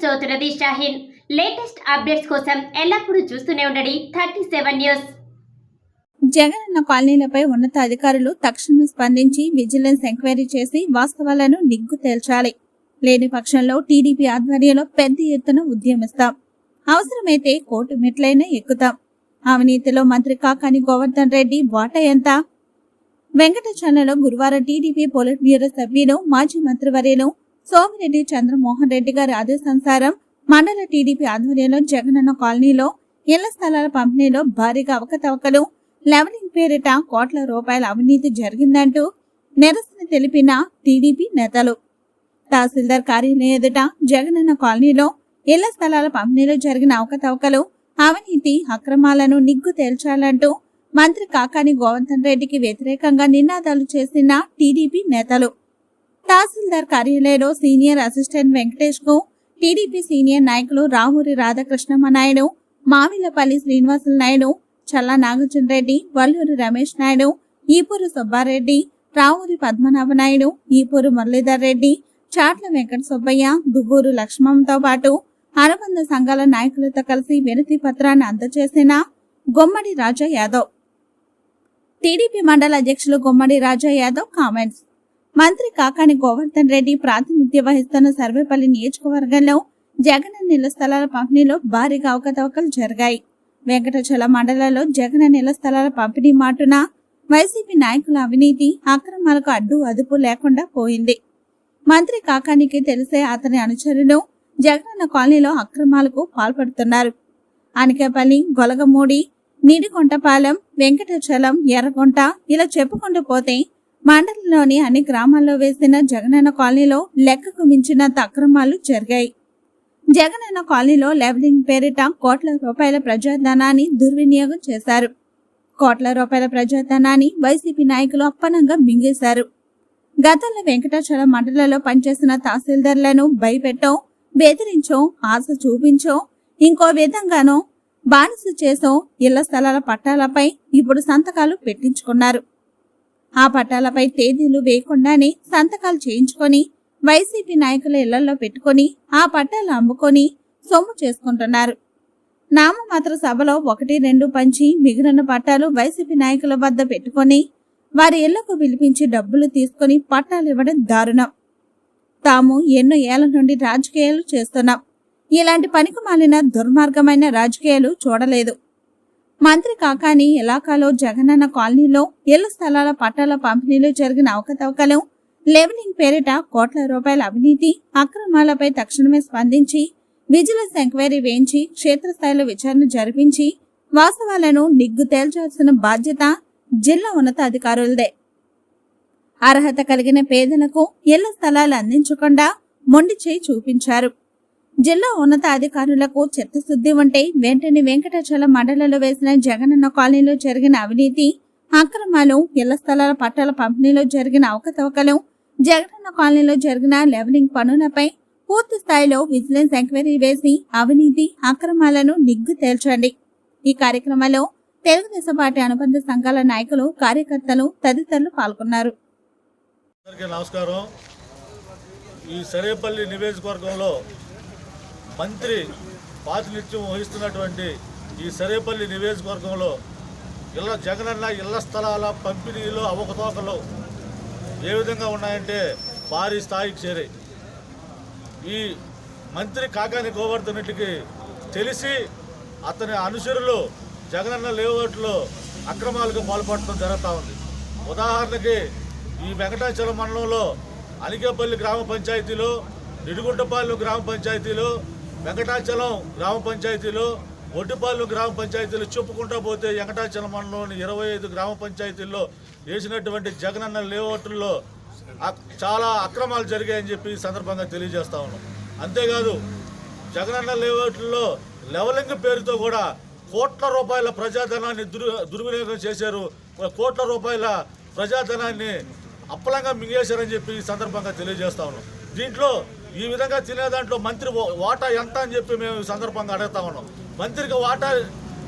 చదువుతున్నది Shaheen. Latest updates కోసం ఎల్లప్పుడూ చూస్తూనే ఉండండి 37 న్యూస్. జగనన్న కాలనీలపై ఉన్నతాధికారులు తక్షణమే స్పందించి విజిలెన్స్ ఎంక్వైరీ చేసి వాస్తవాలను నిగ్గు తేల్చాలి. లేని పక్షంలో టీడీపీ ఆధ్వర్యంలో పెద్ద ఎత్తున ఉద్యమిస్తాం. అవసరమైతే కోర్టు మెట్లైనా ఎక్కుతాం. అవినీతిలో మంత్రి కాకాని గోవర్ధన్ రెడ్డి వాటా ఎంత? వెంకటచర్లలో గురువారం టీడీపీ పొలిట్ బ్యూరో సభ్యులు మాజీ మంత్రివర్యులు సోమిరెడ్డి చంద్రమోహన్ రెడ్డి గారి ఆదేశానుసారం మండల టీడీపీ ఆధ్వర్యంలో జగనన్న కాలనీలో ఇళ్ల స్థలాల పంపిణీలో భారీగా అవకతవకలు, లెవలింగ్ పేరిట కోట్ల రూపాయల అవినీతి జరిగిందంటూ నిరసన తెలిపిన టీడీపీ నేతలు తహసీల్దార్ కార్యాలయం ఎదుట జగనన్న కాలనీలో ఇళ్ల స్థలాల పంపిణీలో జరిగిన అవకతవకలు, అవినీతి అక్రమాలను నిగ్గు తేల్చాలంటూ మంత్రి కాకాని గోవర్ధన్ రెడ్డికి వ్యతిరేకంగా నినాదాలు చేసిన టీడీపీ నేతలు తహసీల్దార్ కార్యాలయంలో సీనియర్ అసిస్టెంట్ వెంకటేష్ కు టీడీపీ సీనియర్ నాయకులు రామూరి రాధాకృష్ణమ్మ నాయుడు, మామిలపల్లి శ్రీనివాసులు నాయుడు, చల్లా నాగార్జున రెడ్డి, వల్లూరి రమేష్ నాయుడు, ఈపూరు సుబ్బారెడ్డి, రావూరి పద్మనాభ నాయుడు, ఈపూరు మురళీధర్ రెడ్డి, చాట్ల వెంకట సుబ్బయ్య, దువ్వూరు లక్ష్మమ్మతో పాటు అనుబంధ సంఘాల నాయకులతో కలిసి వినతి పత్రాన్ని అందజేసిన గుమ్మడి రాజా యాదవ్. టీడీపీ మండల అధ్యక్షులు గుమ్మడి రాజా యాదవ్ కామెంట్స్. మంత్రి కాకాని గోవర్ధన్ రెడ్డి ప్రాతినిధ్యం వహిస్తున్న సర్వేపల్లి నియోజకవర్గంలో జగనన్న ఇళ్ల స్థలాల పంపిణీలో భారీగా అవకతవకలు జరిగాయి. వెంకటచల మండలంలో జగనన్న ఇళ్ల స్థలాల పంపిణీ మాటున వైసీపీ నాయకుల అవినీతి అక్రమాలకు అడ్డు అదుపు లేకుండా పోయింది. మంత్రి కాకానికి తెలిసే అతని అనుచరులు జగనన్న కాలనీలో అక్రమాలకు పాల్పడుతున్నారు. అనకేపల్లి, గొలగమూడి, నిడికొంటపాలెం, వెంకటచలం, ఎర్రగొంట ఇలా చెప్పుకుంటూ పోతే మండలంలోని అన్ని గ్రామాల్లో వేసిన జగనన్న కాలనీలో లెక్కకు మించినంత అక్రమాలు జరిగాయి. జగనన్న కాలనీలో లెవలింగ్ పేరిట కోట్ల రూపాయల ప్రజాధనాన్ని దుర్వినియోగం చేశారు. కోట్ల రూపాయల ప్రజాధనాన్ని వైసీపీ నాయకులు అప్పనంగా మింగేశారు. గతంలో వెంకటాచలం మండలంలో పనిచేసిన తహసీల్దార్లను భయపెట్టో, బెదిరించో, ఆశ చూపించో, ఇంకో విధంగానో బానిస చేసో ఇళ్ల స్థలాల పట్టాలపై ఇప్పుడు సంతకాలు పెట్టించుకున్నారు. ఆ పట్టాలపై తేదీలు వేయకుండానే సంతకాలు చేయించుకొని వైసీపీ నాయకుల ఇళ్లలో పెట్టుకుని ఆ పట్టాలు అమ్ముకొని సొమ్ము చేసుకుంటున్నారు. నామమాత్ర సభలో 1-2 పంచి మిగిలిన పట్టాలు వైసీపీ నాయకుల వద్ద పెట్టుకుని వారి ఇళ్లకు పిలిపించి డబ్బులు తీసుకుని పట్టాలు ఇవ్వడం దారుణం. తాము ఎన్నో ఏళ్ల నుండి రాజకీయాలు చేస్తున్నాం. ఇలాంటి పనికిమాలిన దుర్మార్గమైన రాజకీయాలు చూడలేదు. మంత్రి కాకాని ఇలాకాలో జగనన్న కాలనీలో ఇళ్ల స్థలాల పట్టాల పంపిణీలో జరిగిన అవకతవకలు, లెవలింగ్ పేరిట కోట్ల రూపాయల అవినీతి అక్రమాలపై తక్షణమే స్పందించి విజిలెన్స్ ఎంక్వైరీ వేయించి క్షేత్రస్థాయిలో విచారణ జరిపించి వాస్తవాలను నిగ్గు తేల్చాల్సిన బాధ్యత జిల్లా ఉన్నతాధికారులదే. అర్హత కలిగిన పేదలకు ఇళ్ల స్థలాలు అందించకుండా మొండి చేయి చూపించారు. జిల్లా ఉన్నతాధికారులకు చిత్తశుద్ధి ఉంటే వెంటనే వెంకటాచలం మండలంలో వేసిన జగనన్న కాలనీలో జరిగిన అవినీతి అక్రమాలు, ఇళ్ల స్థలాల పట్టాల పంపిణీలో జరిగిన అవకతవకలు, జగనన్న కాలనీలో జరిగిన లెవలింగ్ పనులపై పూర్తి స్థాయిలో విజిలెన్స్ ఎంక్వైరీ వేసి అవినీతి అక్రమాలను నిగ్గు తేల్చండి. ఈ కార్యక్రమంలో తెలుగుదేశం పార్టీ అనుబంధ సంఘాల నాయకులు, కార్యకర్తలు తదితరులు పాల్గొన్నారు. నమస్కారం. ఈ సరేపల్లి నియోజకవర్గంలో మంత్రి ప్రాతినిధ్యం వహిస్తున్నటువంటి ఈ సరేపల్లి నియోజకవర్గంలో జగనన్న ఇళ్ల స్థలాల పంపిణీలో అవకతవకలు ఏ విధంగా ఉన్నాయంటే భారీ స్థాయికి చేరాయి. ఈ మంత్రి కాకాని గోవర్ధన్ రెడ్డికి తెలిసి అతని అనుచరులు జగనన్న లేఅవుట్లో అక్రమాలకు పాల్పడటం జరుగుతూ ఉంది. ఉదాహరణకి ఈ వెంకటాచలం మండలంలో అనకేపల్లి గ్రామ పంచాయతీలో, నిడిగుంటపాలెం గ్రామ పంచాయతీలో, వెంకటాచలం గ్రామ పంచాయతీలో, ఒడ్డిపాలెం గ్రామ పంచాయతీలు చెప్పుకుంటూ పోతే వెంకటాచలం మండలంలోని 25 గ్రామ పంచాయతీల్లో వేసినటువంటి జగనన్న లేఅవుట్లో చాలా అక్రమాలు జరిగాయని చెప్పి ఈ సందర్భంగా తెలియజేస్తా ఉన్నాం. అంతేకాదు జగనన్న లేఅవుట్లో లెవలింగ్ పేరుతో కూడా కోట్ల రూపాయల ప్రజాధనాన్ని దుర్వినియోగం చేశారు. కోట్ల రూపాయల ప్రజాధనాన్ని అప్పలంగా మింగేశారని చెప్పి ఈ సందర్భంగా తెలియజేస్తా ఉన్నాం. దీంట్లో ఈ విధంగా తినే దాంట్లో మంత్రి వాటా ఎంత అని చెప్పి మేము ఈ సందర్భంగా అడుగుతా ఉన్నాం. మంత్రికి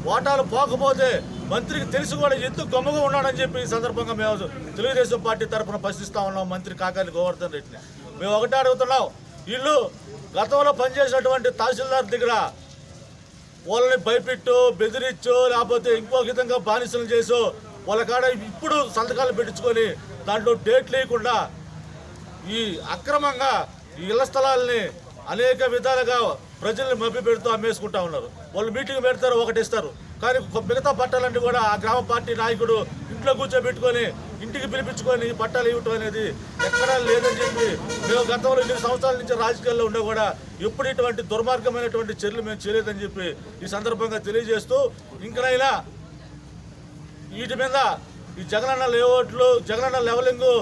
వాటాలు పోకపోతే మంత్రికి తెలిసి కూడా ఎందుకు గమ్ముగా ఉన్నాడని చెప్పి ఈ సందర్భంగా మేము తెలుగుదేశం పార్టీ తరఫున ప్రశ్నిస్తా ఉన్నాం మంత్రి కాకాని గోవర్ధన్ రెడ్డిని. మేము ఒకటే అడుగుతున్నాం, వీళ్ళు గతంలో పనిచేసినటువంటి తహసీల్దార్ దగ్గర వాళ్ళని భయపెట్టో బెదిరించో లేకపోతే ఇంకో విధంగా బానిసలు చేసో వాళ్ళ కాడ ఇప్పుడు సంతకాలు పెట్టించుకొని దాంట్లో డేట్ లేకుండా ఈ అక్రమంగా ఈ ఇళ్ల స్థలాలని అనేక విధాలుగా ప్రజల్ని మభ్య పెడుతూ అమ్మేసుకుంటా ఉన్నారు. వాళ్ళు మీటింగ్ పెడతారు, ఒకటి ఇస్తారు, కానీ మిగతా పట్టాలన్నీ కూడా ఆ గ్రామ పార్టీ నాయకుడు ఇంట్లో కూర్చోబెట్టుకొని ఇంటికి పిలిపించుకొని పట్టాలు ఇవ్వటం అనేది ఎక్కడా లేదని చెప్పి మేము గతంలో 2 సంవత్సరాల నుంచి రాజకీయాల్లో ఉన్నా కూడా ఎప్పుడు ఇటువంటి దుర్మార్గమైనటువంటి చర్యలు మేము చేయలేదని చెప్పి ఈ సందర్భంగా తెలియజేస్తూ ఇంకనైనా వీటి మీద ఈ జగనన్న లేఅవుట్లు జగనన్న లెవలింగ్లో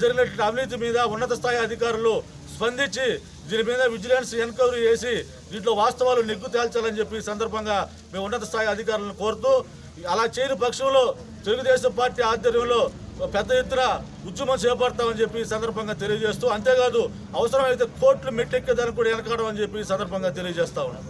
జరిగినటువంటి అవినీతి మీద ఉన్నత స్థాయి అధికారులు స్పందించి దీని మీద విజిలెన్స్ ఎంక్వైరీ చేసి దీంట్లో వాస్తవాలు నిగ్గు తేల్చాలని చెప్పి ఈ సందర్భంగా మేము ఉన్నత స్థాయి అధికారులను కోరుతూ అలా చేయని పక్షంలో తెలుగుదేశం పార్టీ ఆధ్వర్యంలో పెద్ద ఎత్తున ఉద్యమం చేపడతామని చెప్పి ఈ సందర్భంగా తెలియజేస్తూ, అంతేకాదు అవసరమైతే కోర్టులు మెట్టెక్కేదానికి కూడా వెనకాడమని చెప్పి ఈ సందర్భంగా తెలియజేస్తా ఉన్నాం.